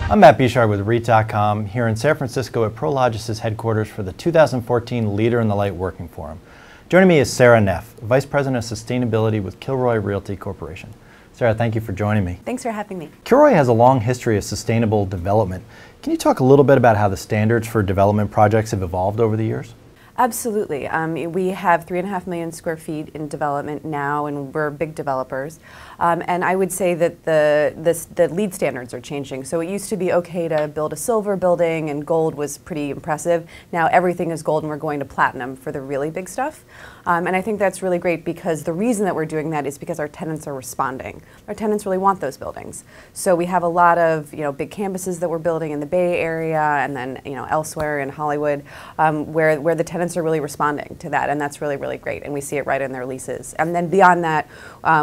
I'm Matt Bishard with REIT.com here in San Francisco at Prologis' headquarters for the 2014 Leader in the Light Working Forum. Joining me is Sara Neff, Vice President of Sustainability with Kilroy Realty Corporation. Sara, thank you for joining me. Thanks for having me. Kilroy has a long history of sustainable development. Can you talk a little bit about how the standards for development projects have evolved over the years? Absolutely. We have 3.5 million square feet in development now, and we're big developers. And I would say that the LEED standards are changing. So it used to be okay to build a silver building, and gold was pretty impressive. Now everything is gold, and we're going to platinum for the really big stuff. And I think that's really great because the reason that we're doing that is because our tenants are responding. Our tenants really want those buildings. So we have a lot of big campuses that we're building in the Bay Area and then elsewhere in Hollywood where the tenants are really responding to that, and that's really, really great. And we see it right in their leases. And then beyond that,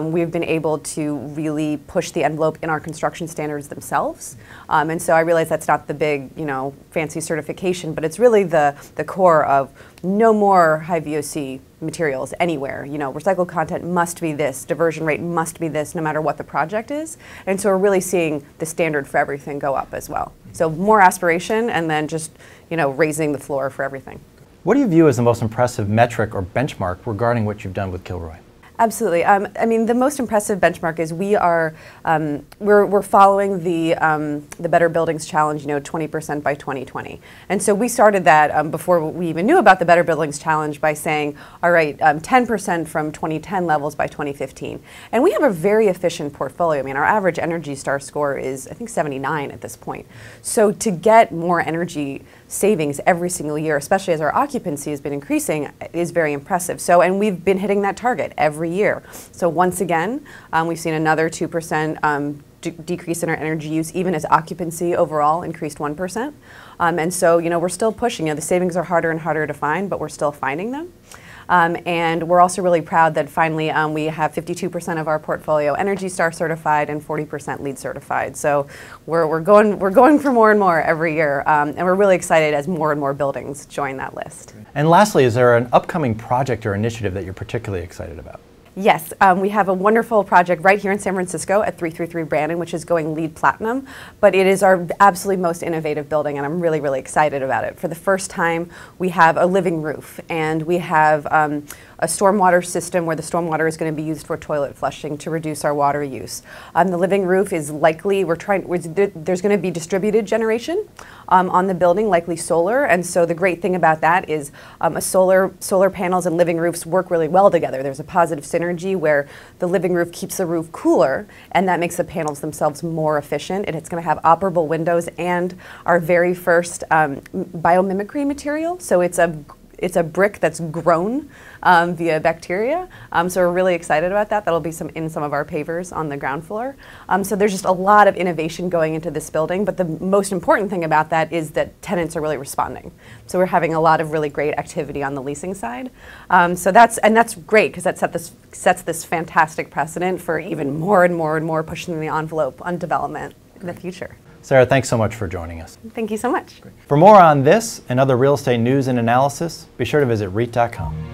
we've been able to really push the envelope in our construction standards themselves. And so I realize that's not the big, fancy certification, but it's really the core of no more high VOC materials anywhere. Recycled content must be this, diversion rate must be this, no matter what the project is. And so we're really seeing the standard for everything go up as well. So more aspiration, and then just, raising the floor for everything. What do you view as the most impressive metric or benchmark regarding what you've done with Kilroy? Absolutely. I mean, the most impressive benchmark is we're following the Better Buildings Challenge, 20% by 2020. And so we started that before we even knew about the Better Buildings Challenge by saying, all right, 10% from 2010 levels by 2015. And we have a very efficient portfolio. I mean, our average Energy Star score is, I think, 79 at this point. So to get more energy savings every single year, especially as our occupancy has been increasing, is very impressive. So, and we've been hitting that target every year. So once again, we've seen another 2% decrease in our energy use, even as occupancy overall increased 1%. And so, we're still pushing. The savings are harder and harder to find, but we're still finding them. And we're also really proud that finally we have 52% of our portfolio Energy Star certified and 40% LEED certified. So we're going for more and more every year, and we're really excited as more and more buildings join that list. And lastly, is there an upcoming project or initiative that you're particularly excited about? Yes, we have a wonderful project right here in San Francisco at 333 Brandon, which is going LEED Platinum, but it is our absolutely most innovative building, and I'm really, really excited about it. For the first time, we have a living roof, and we have a stormwater system where the stormwater is going to be used for toilet flushing to reduce our water use. The living roof is likely, there's going to be distributed generation on the building, likely solar, and so the great thing about that is solar panels and living roofs work really well together. There's a positive synergy where the living roof keeps the roof cooler, and that makes the panels themselves more efficient, and it's going to have operable windows and our very first biomimicry material. So it's a brick that's grown via bacteria. So we're really excited about that. That'll be in some of our pavers on the ground floor. So there's just a lot of innovation going into this building, but the most important thing about that is that tenants are really responding. So we're having a lot of really great activity on the leasing side. So that's great because that sets this fantastic precedent for even more and more and more pushing the envelope on development in the future. Sara, thanks so much for joining us. Thank you so much. For more on this and other real estate news and analysis, be sure to visit REIT.com.